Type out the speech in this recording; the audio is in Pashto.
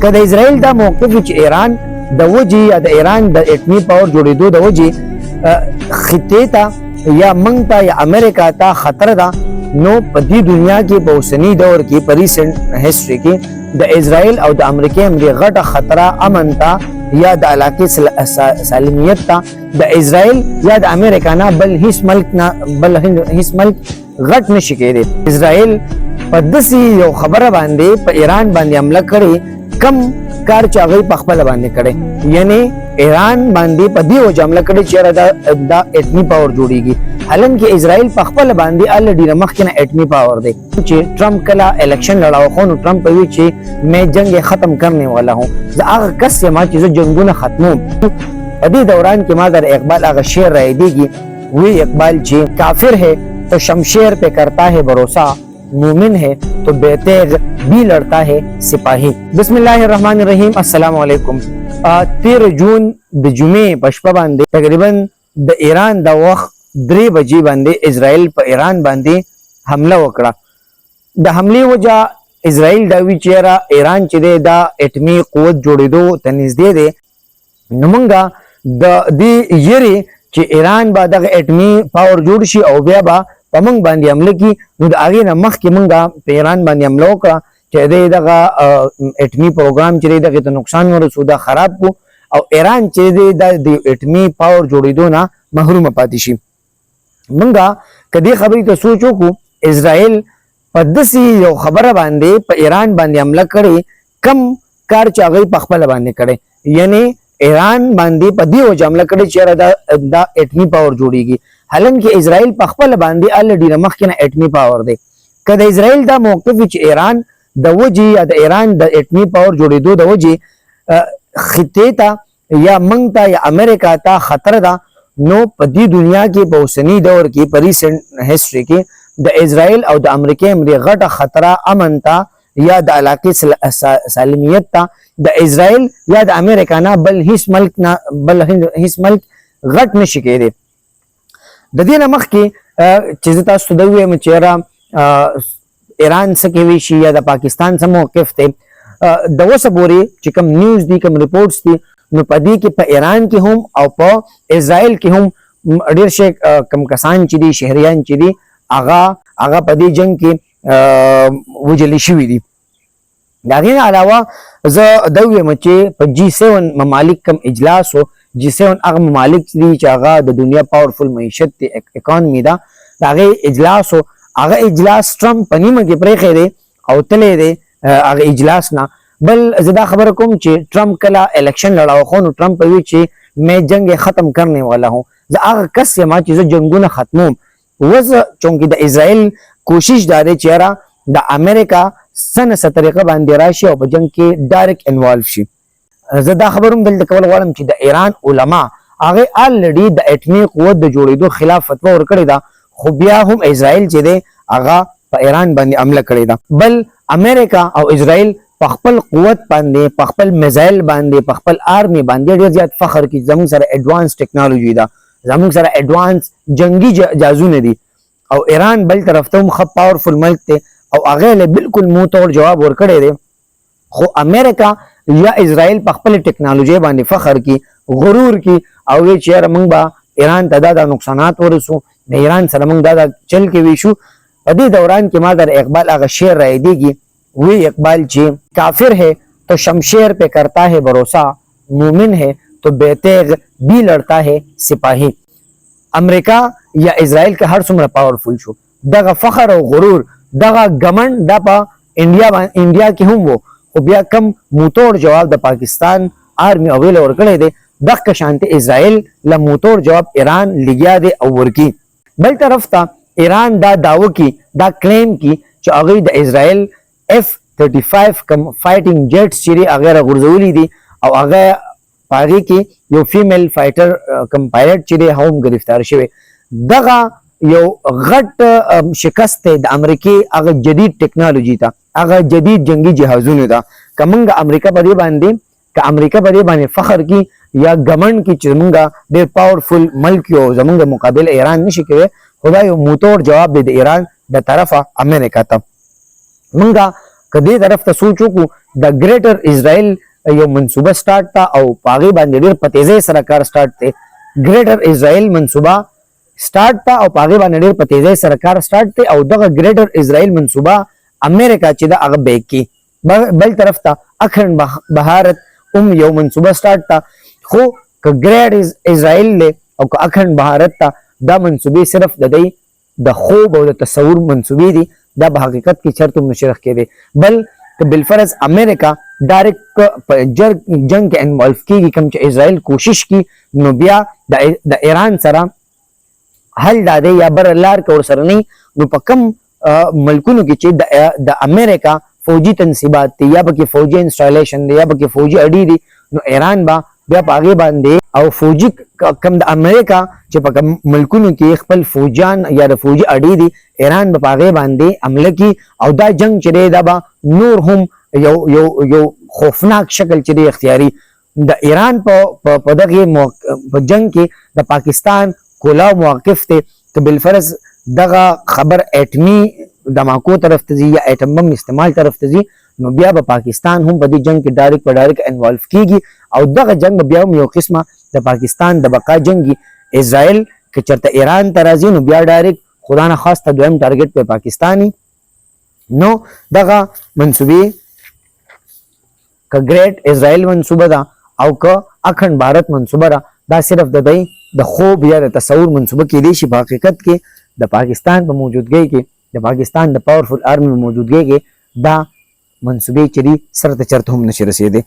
کله اسرائیل دا موقف چې ایران د وجې یا د ایران د اټمی پاور جوړېدو د وجې خطې ته یا موږ ته یا امریکا ته خطر ده، نو په دې دنیا کې په اوسني دور کې په ریسنټ هسټري کې د اسرائیل او د امریکا امري غټه خطره امن ته یا د علاقې سالمیت ته د اسرائیل یا د امریکا نه بل هیڅ ملک غټ نشي کېدی. اسرائیل په داسې یو خبره باندې په ایران باندې حمله کړې کم کار چې هغه په خپل باندې کړي، یعنی ایران باندې په دې وجه حمله کړې چې دا اټمی پاور جوړیږي، حالانکه اسرائیل په خپل باندې الډی مخکې نه اټمی پاور دی. چې ټرمپ کله الیکشن لړاو خو نو ټرمپ وی چې میں جنگ ختم کرنے والا ہوں، زه هغه کس یم چې زه جنگونه ختموم. په دې دوران کې ما در اقبال هغه شعر راي دیږي، وی اقبال چې کافر ہے تو شمشیر پہ کرتا ہے بھروسہ، مومن ہے تو بے تیغ بھی لڑتا ہے سپاہی. بسم الله الرحمن الرحیم. السلام علیکم. 13 جون د جمعې په شپه باندې تقریبا د ایران د وخت 3 بجې باندې اسرائیل په ایران باندې حمله وکړه. د حمله وجه اسرائیل دا وی چیرې ایران چې دا اټمی قوت جوړېدو ته نږدې دی، نو موږ د دې یری چې ایران به دغه اټمی پاور جوړ شي او بیا به په موږ باندې حمله کی، نو د هغې نه مخکې موږ په ایران باندې حمله وکړه چې دغه اټمی پروګرام چې دغه ته نقصان ورسو دا خراب کو او ایران چې د اټمی پاور جوړېدو نه محروم پاتې شي. موږ کدی خبرې ته سوچ وکړو اسرائیل په داسې یو خبره باندې په ایران باندې حمله کړې کم کار چې هغه په خپل باندې کړي، یعنی ایران باندې په دې وجه حمله کړې چې دا اټمی پاور جوړیږي، حالانکه اسرائیل په خپل باندې الډی مخکې نه اټمی پاور دی. کله اسرائیل دا موقف چې ایران د وجې یا د ایران د اټمی پاور جوړېدو د وجې خطې ته یا موږ ته یا امریکا ته خطر ده، نو په دې دنیا کې په اوسني دور کې په ریسنټ هسټري کې د اسرائیل او د امریکا امري غټه خطره امن ته یا د علاقې سالمیت ته د اسرائیل یا د امریکا نه بل هیڅ ملک غټ نشي کېدی. د دې نه مخکې چې تاسو ته ووایم چې ایران څه کوي شي یا د پاکستان څه موقف دی، د اوسه پورې چې کوم نیوز دي کوم ریپورټس دي، نو په دې کې په ایران کې هم او په اسرائیل کې هم ډېر شي کم کسان چې دي شهریان چې دي هغه په دې جنگ کې وجلی شوي دي. د هغې نه علاوه زه دا ووایم چې په G7 ممالک کم اجلاس و G7 هغه ممالک دي چې هغه د دنیا پاورفل معیشت دی، اکانومي ده، د هغې اجلاس و هغه اجلاس ټرمپ په نیمه کې پرېښی دی او تللی دی هغه اجلاس نه. بل زه دا خبره کوم چې ټرمپ کله الیکشن لړاو خو نو ټرمپ وی چې میں جنگ ختم کرنے والا ہوں، زه هغه کس یم چې زه جنګونه ختموم. وزه چونکې د اسرائیل کوشش دا دی چې یاره د امریکا څه نه څه طریقه باندې راشي او په جنګ کې ډایرکټ انوالو شي. زه دا خبر هم دلته کول غواړم چې د ایران علما هغه الریډي د اټمی قوت د جوړېدو خلاف فتوا ورکړې ده، خو بیا هم اسرائیل چې دی هغه په ایران باندې حمله کړې ده. بل امریکا او اسرائیل په خپل قوت باندې په خپل میزایل باندې په خپل آرمی باندې ډېر زیات فخر کوي، زموږ سره ایډوانس ټیکنالوژي ده، زموږ سره ایډوانس جنگي جهازونه دي، او ایران بل طرف ته هم ښه پاورفل ملک دی او هغې له بالکل مو توړ جواب ورکړی دی. خو امریکا یا اسرائیل په خپل ټیکنالوژي باندې فخر کی، غرور کی او وی چې یاره موږ به ایران ته دا نقصانات ورسو، د ایران سره موږ دا چل کې ویشو. په دې دوران کې ما در اقبال هغه شعر راي دیږي، وی اقبال چې کافر ہے تو شمشیر پہ کرتا ہے بھروسہ، مومن ہے تو بے تیغ بھی لڑتا ہے سپاہی. امریکا یا اسرائیل که هر څومره پاورفل شو، دغه فخر او غرور دغه ګمنډ دا په انډیا کې هم وو، خو بیا کم موتوړ جواب د پاکستان آرمی او ویل ورکړی دی، دغه شانته اسرائیل له موتوړ جواب ایران لګیا دی او ورکی. بل طرف ته ایران دا داو کی دا کلیم کی چې هغه د اسرائیل F-35 کم فایټینګ جیټس چې هغه غورځولي دي او هغه پاغي کې یو فیمیل فایټر کم پایلټ چې هم گرفتار شوی. دغه یو غټ شکست د امریکای هغه جدید ټیکنالوژي ته، هغه جدید جنگي جهازونه ده. کومه امریکا په دې باندې فخر کی یا ګمنډ کی چې موږ ډېر پاورفل ملک یو، زموږ مقابل ایران نشي کوي، خدای یو موتور جواب دی د ایران د طرفه امریکا ته. موږ کدی طرف ته سوچ وکړو د ګریټر اسرائیل یو منصوبه سٹارټ تا او پاغي باندې ډیر پتیزه سره کار سٹارټ ته ګریټر اسرائیل منصوبه سٹارټ تا او پاغي باندې ډیر پتیزه سره کار سٹارټ ته او دغه ګریټر اسرائیل منصوبه امریکا چې دا هغه بیک کی بل طرف ته اخند بهارت یو منصوبه سٹارټ تا خو ک ګریټ اسرائیل له او ک اخند بهارت تا دا منصوبه صرف د دې د خوب او د تصور منصوبه دي دا په حقیقت کې چرته نشرخ کړي بل ک بالفرض امریکا ډایرکټ په جنگ کې انوالو کیږي کوم چې اسرائیل کوشش کی نو بیا د ایران سره حل داده یا بر لار کور سره نه نو په کم ملکونو کې چې د امریکا فوجي تنصیبات دي یا پکې فوجي انسټالیشن دي یا پکې فوجي اډي دي نو ایران با بیا پاغي باندې او فوجي کم د امریکا چې په کم ملکونو کې خپل فوجان یا د فوجي اډي دي ایران په پاغي باندې حمله کی او دا جنگ چې دا با نور هم یو خوفناک شکل چې اختیاري د ایران په دغه جنگ کې د پاکستان کولاو موقف ته ته بالفرض دغه خبر اټمی دماکو طرف ته یا اټم بم استعمال طرف ته نو بیا په پاکستان هم په دې جنگ کې ډایرکټ انوالو کیږي او دغه جنگ بیا یو قسمه د پاکستان د بقا جنگي اسرائیل که چرته ایران ته راځي نو بیا ډایرکټ خدا نه خاص ته دویم ټارګټ په پاکستاني نو دغه منصوبه ک ګریټ اسرائیل منصوبه ده او ک اخند بھارت منصوبه ده دا صرف د خوب یا د تصور منصوبه کې دي چې په حقیقت کې د پاکستان په موجودګۍ کې د پاکستان د پاورفل آرمي موجودګۍ کې دا منصوبې چې دي سره ته چرته هم نشي رسیدي